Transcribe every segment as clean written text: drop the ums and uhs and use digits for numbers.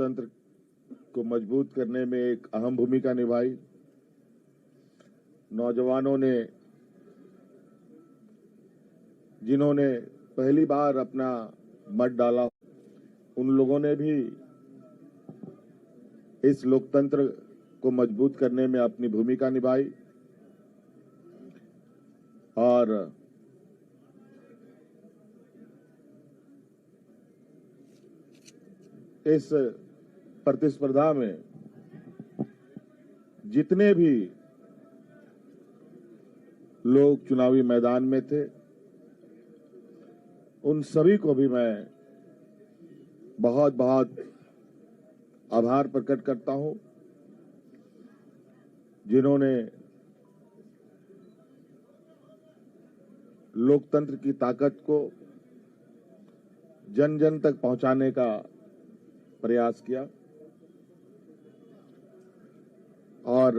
लोकतंत्र को मजबूत करने में एक अहम भूमिका निभाई। नौजवानों ने, जिन्होंने पहली बार अपना मत डाला, उन लोगों ने भी इस लोकतंत्र को मजबूत करने में अपनी भूमिका निभाई और इस प्रतिस्पर्धा में जितने भी लोग चुनावी मैदान में थे, उन सभी को भी मैं बहुत बहुत आभार प्रकट करता हूं, जिन्होंने लोकतंत्र की ताकत को जन जन तक पहुंचाने का प्रयास किया और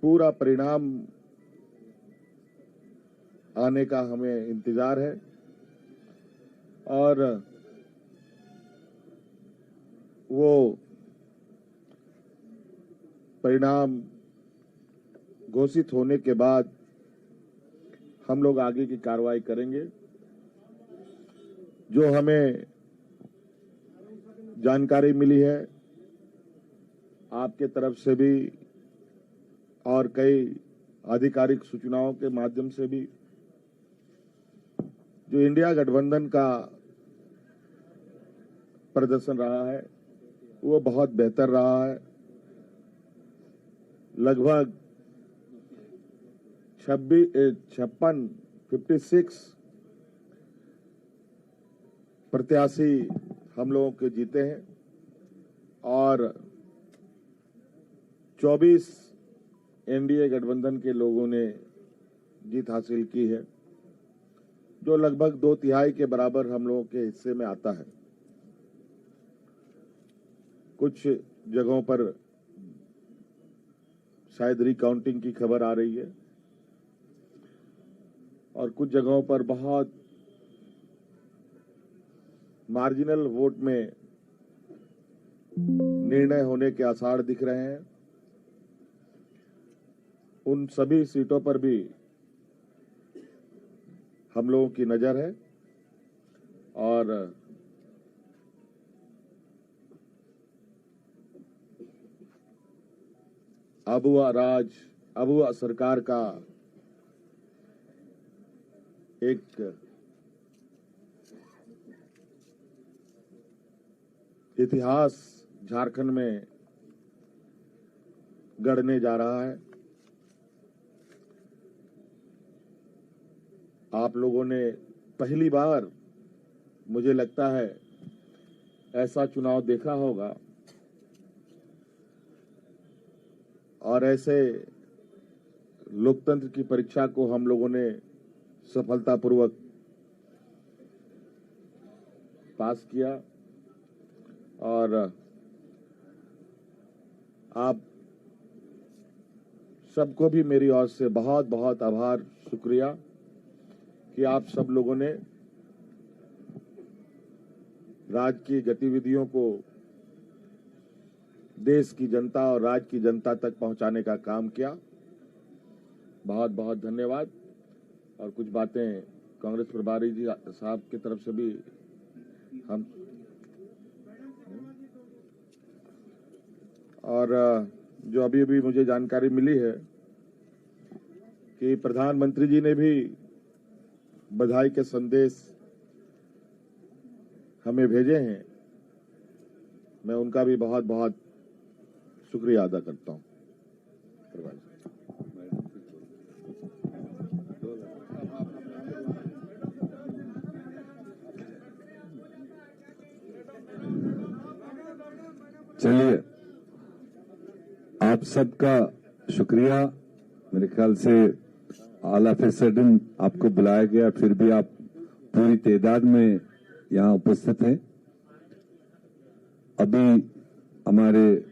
पूरा परिणाम आने का हमें इंतजार है और वो परिणाम घोषित होने के बाद हम लोग आगे की कार्रवाई करेंगे। जो हमें जानकारी मिली है आपके तरफ से भी और कई आधिकारिक सूचनाओं के माध्यम से भी, जो इंडिया गठबंधन का प्रदर्शन रहा है वो बहुत बेहतर रहा है। लगभग 56 प्रत्याशी हम लोगों के जीते हैं और 24 एनडीए गठबंधन के लोगों ने जीत हासिल की है, जो लगभग 2/3 के बराबर हम लोगों के हिस्से में आता है। कुछ जगहों पर शायद रिकाउंटिंग की खबर आ रही है और कुछ जगहों पर बहुत मार्जिनल वोट में निर्णय होने के आसार दिख रहे हैं। उन सभी सीटों पर भी हम लोगों की नजर है और अबुआ सरकार का एक इतिहास झारखंड में गढ़ने जा रहा है। आप लोगों ने पहली बार, मुझे लगता है, ऐसा चुनाव देखा होगा और ऐसे लोकतंत्र की परीक्षा को हम लोगों ने सफलतापूर्वक पास किया और आप सबको भी मेरी ओर से बहुत बहुत आभार, शुक्रिया कि आप सब लोगों ने राज्य की गतिविधियों को देश की जनता और राज्य की जनता तक पहुंचाने का काम किया। बहुत बहुत धन्यवाद। और कुछ बातें कांग्रेस प्रभारी जी साहब की तरफ से भी हम और जो अभी अभी मुझे जानकारी मिली है कि प्रधानमंत्री जी ने भी बधाई के संदेश हमें भेजे हैं। मैं उनका भी बहुत बहुत शुक्रिया अदा करता हूं। चलिए, आप सबका शुक्रिया। मेरे ख्याल से ऑल ऑफ ए सडन आपको बुलाया गया, फिर भी आप पूरी तादाद में यहाँ उपस्थित हैं। अभी हमारे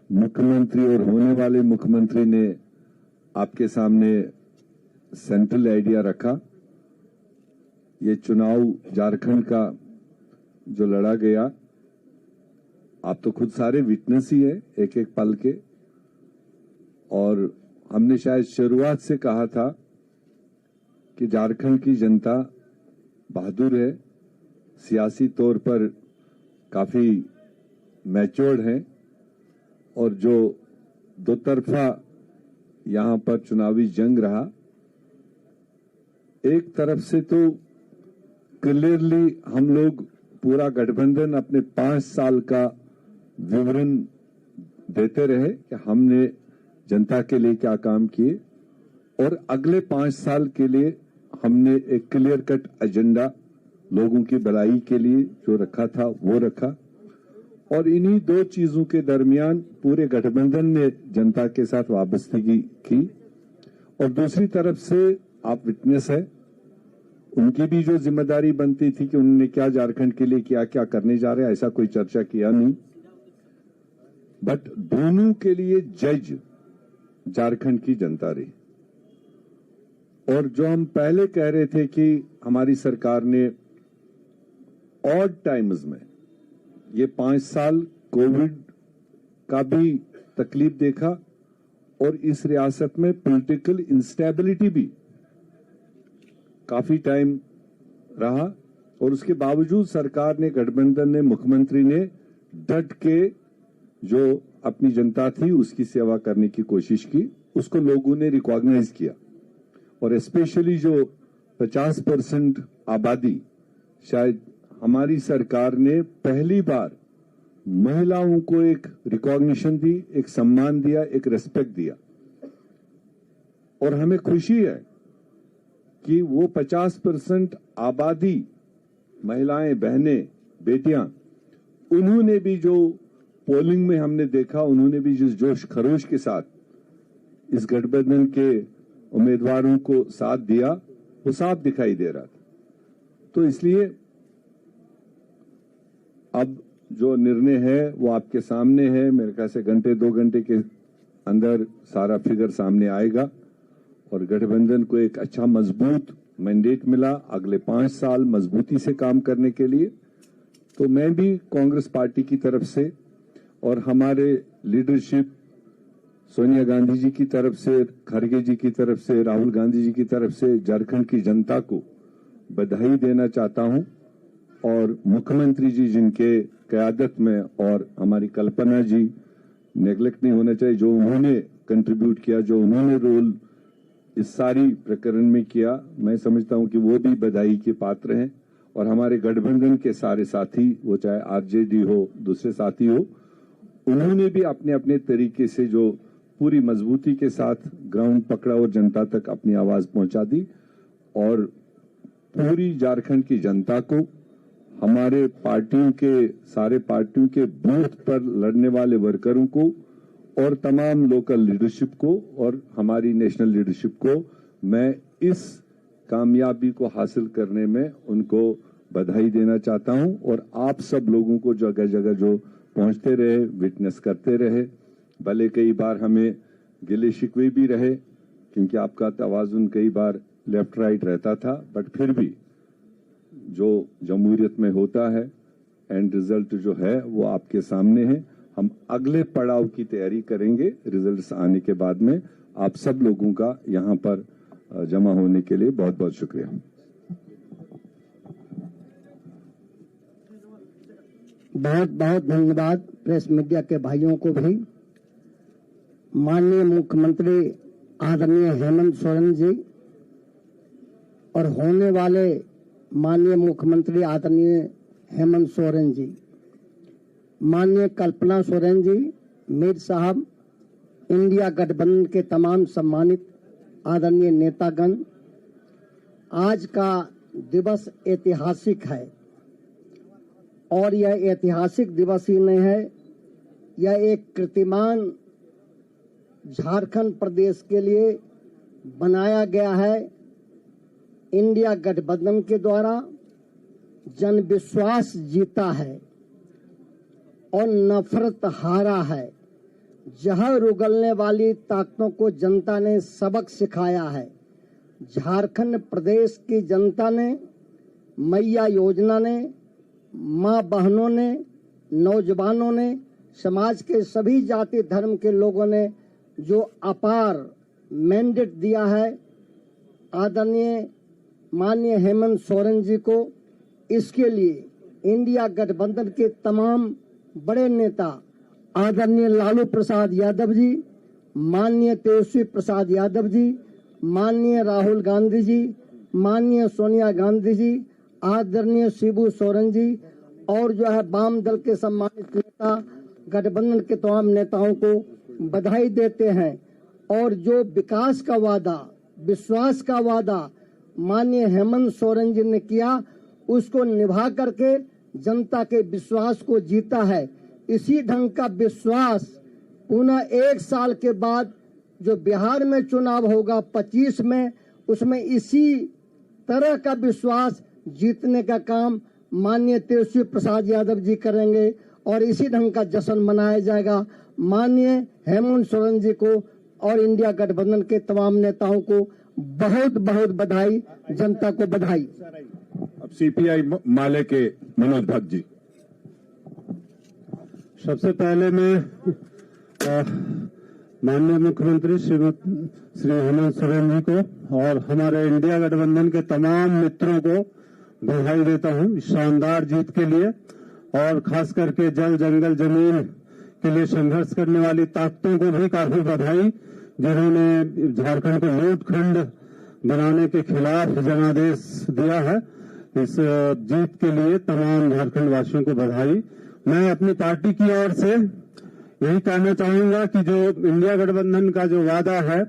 मुख्यमंत्री और होने वाले मुख्यमंत्री ने आपके सामने सेंट्रल आइडिया रखा। ये चुनाव झारखंड का जो लड़ा गया, आप तो खुद सारे विटनेस ही है एक एक पल के। और हमने शायद शुरुआत से कहा था कि झारखंड की जनता बहादुर है, सियासी तौर पर काफी मैच्योर्ड है, और जो दो तरफा यहां पर चुनावी जंग रहा, एक तरफ से तो क्लियरली हम लोग पूरा गठबंधन अपने 5 साल का विवरण देते रहे कि हमने जनता के लिए क्या काम किए, और अगले 5 साल के लिए हमने एक क्लियर कट एजेंडा लोगों की भलाई के लिए जो रखा था वो रखा। और इन्हीं 2 चीजों के दरमियान पूरे गठबंधन ने जनता के साथ वाबस्तगी की। और दूसरी तरफ से आप विटनेस है, उनकी भी जो जिम्मेदारी बनती थी कि उन्होंने क्या झारखंड के लिए क्या क्या करने जा रहे हैं, ऐसा कोई चर्चा किया नहीं। बट दोनों के लिए जज झारखंड की जनता रही। और जो हम पहले कह रहे थे कि हमारी सरकार ने ऑड टाइम्स में ये 5 साल कोविड का भी तकलीफ देखा, और इस रियासत में पॉलिटिकल इंस्टेबिलिटी भी काफी टाइम रहा, और उसके बावजूद सरकार ने, गठबंधन ने, मुख्यमंत्री ने डट के जो अपनी जनता थी उसकी सेवा करने की कोशिश की, उसको लोगों ने रिकॉग्नाइज किया। और स्पेशली जो 50% आबादी, शायद हमारी सरकार ने पहली बार महिलाओं को एक रिकॉग्निशन दी, एक सम्मान दिया, एक रेस्पेक्ट दिया। और हमें खुशी है कि वो 50% आबादी, महिलाएं, बहनें, बेटियां, उन्होंने भी जो पोलिंग में हमने देखा, उन्होंने भी जिस जोश खरोश के साथ इस गठबंधन के उम्मीदवारों को साथ दिया, वो साफ दिखाई दे रहा था। तो इसलिए अब जो निर्णय है वो आपके सामने है। मेरे ख्याल से घंटे 2 घंटे के अंदर सारा फिगर सामने आएगा, और गठबंधन को एक अच्छा मजबूत मैंडेट मिला अगले 5 साल मजबूती से काम करने के लिए। तो मैं भी कांग्रेस पार्टी की तरफ से और हमारे लीडरशिप, सोनिया गांधी जी की तरफ से, खड़गे जी की तरफ से, राहुल गांधी जी की तरफ से झारखंड की जनता को बधाई देना चाहता हूं। और मुख्यमंत्री जी जिनके क़यादत में, और हमारी कल्पना जी, नेग्लेक्ट नहीं होना चाहिए, जो उन्होंने कंट्रीब्यूट किया, जो उन्होंने रोल इस सारी प्रकरण में किया, मैं समझता हूं कि वो भी बधाई के पात्र हैं। और हमारे गठबंधन के सारे साथी, वो चाहे आरजेडी हो, दूसरे साथी हो, उन्होंने भी अपने अपने तरीके से जो पूरी मजबूती के साथ ग्राउंड पकड़ा और जनता तक अपनी आवाज पहुंचा दी। और पूरी झारखंड की जनता को, हमारे पार्टियों के, सारे पार्टियों के बूथ पर लड़ने वाले वर्करों को, और तमाम लोकल लीडरशिप को, और हमारी नेशनल लीडरशिप को मैं इस कामयाबी को हासिल करने में उनको बधाई देना चाहता हूं। और आप सब लोगों को जगह जगह जो पहुंचते रहे, विटनेस करते रहे, भले कई बार हमें गिले शिकवे भी रहे क्योंकि आपका तवाजुन कई बार लेफ्ट राइट रहता था, बट फिर भी जो जमहूरियत में होता है, एंड रिजल्ट जो है वो आपके सामने है। हम अगले पड़ाव की तैयारी करेंगे रिजल्ट्स आने के बाद में। आप सब लोगों का यहाँ पर जमा होने के लिए बहुत बहुत शुक्रिया। बहुत बहुत धन्यवाद प्रेस मीडिया के भाइयों को भी। माननीय मुख्यमंत्री आदरणीय हेमंत सोरेन जी और होने वाले माननीय मुख्यमंत्री आदरणीय हेमंत सोरेन जी, माननीय कल्पना सोरेन जी, मीर साहब, इंडिया गठबंधन के तमाम सम्मानित आदरणीय नेतागण, आज का दिवस ऐतिहासिक है। और यह ऐतिहासिक दिवस ही नहीं है, यह एक कीर्तिमान झारखंड प्रदेश के लिए बनाया गया है। इंडिया गठबंधन के द्वारा जन विश्वास जीता है और नफरत हारा है। जहर उगलने वाली ताकतों को जनता ने सबक सिखाया है। झारखंड प्रदेश की जनता ने मैया योजना ने, माँ बहनों ने, नौजवानों ने, समाज के सभी जाति धर्म के लोगों ने जो अपार मैंडेट दिया है आदरणीय माननीय हेमंत सोरेन जी को, इसके लिए इंडिया गठबंधन के तमाम बड़े नेता आदरणीय लालू प्रसाद यादव जी, माननीय तेजस्वी प्रसाद यादव जी, माननीय राहुल गांधी जी, माननीय सोनिया गांधी जी, आदरणीय शिबू सोरेन जी और जो है वाम दल के सम्मानित नेता गठबंधन के तमाम नेताओं को बधाई देते हैं। और जो विकास का वादा, विश्वास का वादा माननीय हेमंत सोरेन जी ने किया, उसको निभा करके जनता के विश्वास को जीता है। इसी ढंग का विश्वास पुनः 1 साल के बाद जो बिहार में चुनाव होगा 25 में, उसमें इसी तरह का विश्वास जीतने का काम माननीय तेजस्वी प्रसाद यादव जी करेंगे और इसी ढंग का जश्न मनाया जाएगा। माननीय हेमंत सोरेन जी को और इंडिया गठबंधन के तमाम नेताओं को बहुत बहुत बधाई, जनता को बधाई। अब सीपीआई माले के मनोज भट्ट जी। सबसे पहले मैं माननीय मुख्यमंत्री श्री हेमंत सोरेन जी को और हमारे इंडिया गठबंधन के तमाम मित्रों को बधाई देता हूं इस शानदार जीत के लिए, और खास करके जल जंगल जमीन के लिए संघर्ष करने वाली ताकतों को भी काफी बधाई, जिन्होंने झारखंड को लूटखंड बनाने के खिलाफ जनादेश दिया है। इस जीत के लिए तमाम झारखंड वासियों को बधाई। मैं अपनी पार्टी की ओर से यही कहना चाहूंगा कि जो इंडिया गठबंधन का जो वादा है,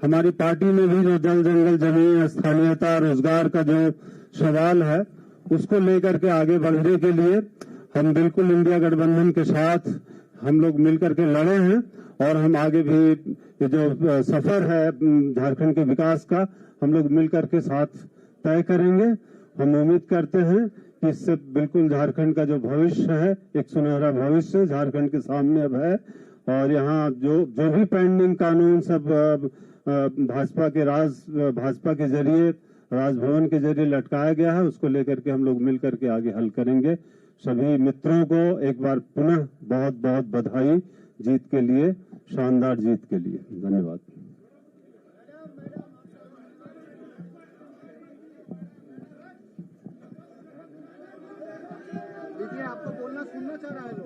हमारी पार्टी में भी जो जल जंगल जमीन, स्थानीयता, रोजगार का जो सवाल है, उसको लेकर के आगे बढ़ने के लिए हम बिल्कुल इंडिया गठबंधन के साथ हम लोग मिलकर के लड़े हैं और हम आगे भी ये जो सफर है झारखंड के विकास का, हम लोग मिलकर के साथ तय करेंगे। हम उम्मीद करते हैं कि इससे बिल्कुल झारखंड का जो भविष्य है, एक सुनहरा भविष्य झारखंड के सामने अब है। और यहाँ जो भी पेंडिंग कानून सब भाजपा के जरिए, राजभवन के जरिए लटकाया गया है, उसको लेकर के हम लोग मिलकर के आगे हल करेंगे। सभी मित्रों को एक बार पुनः बहुत बहुत बधाई जीत के लिए, शानदार जीत के लिए। धन्यवाद। आपको बोलना सुनना चाह रहा है लोग।